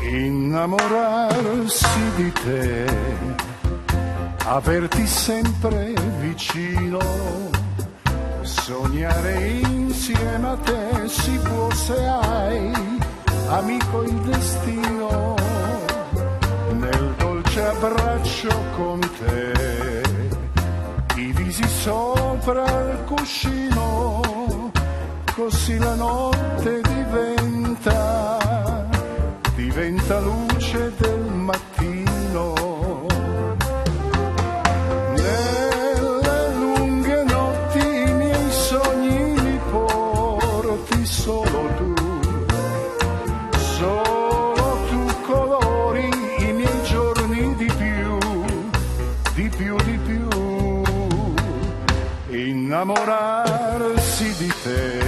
Innamorarsi di te, averti sempre vicino, sognare insieme a te si può se hai amico il destino, nel dolce abbraccio con te, divisi sopra il cuscino, così la notte diventa luce del mattino. Nelle lunghe notti i miei sogni li porti solo tu colori i miei giorni di più. Innamorarsi di te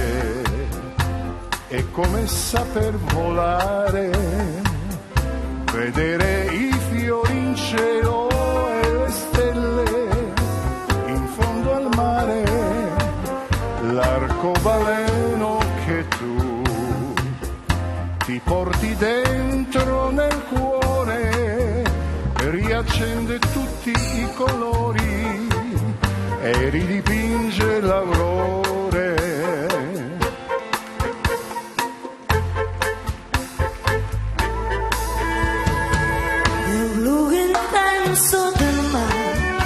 è come saper volare, vedere i fiori in cielo e le stelle in fondo al mare, l'arcobaleno che tu ti porti dentro nel cuore, riaccende tutti i colori e ridipinge l'aurore. Nel blu intenso del mare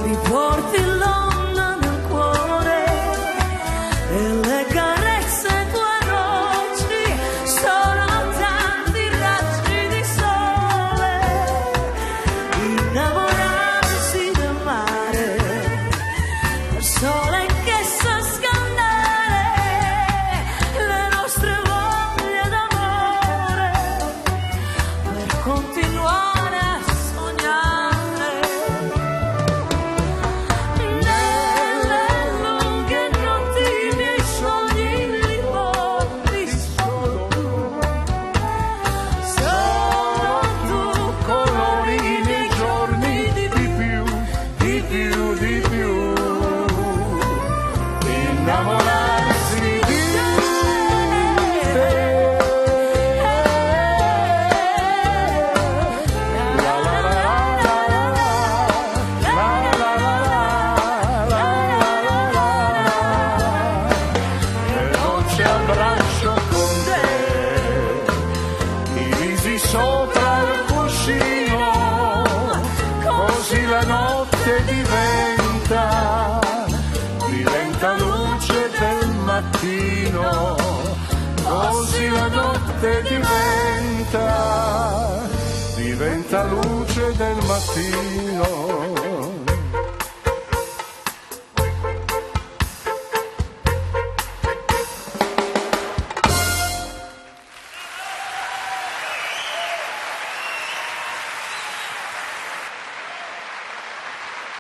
mi porti l'onda nel cuore e le carezze tue noci sono tanti raggi di sole. Innamorarsi del mare, il sole che sa scaldare le nostre voglie d'amore, per continuare a sognare. Nelle lunghe notti i miei sogni li porti solo tu, Colori i miei giorni di più. Innamorarsi di te. La la la la la la la. Nel dolce abbraccio con te, divisi sopra il cuscino, così la notte diventa luce del mattino, così la notte diventa luce del mattino.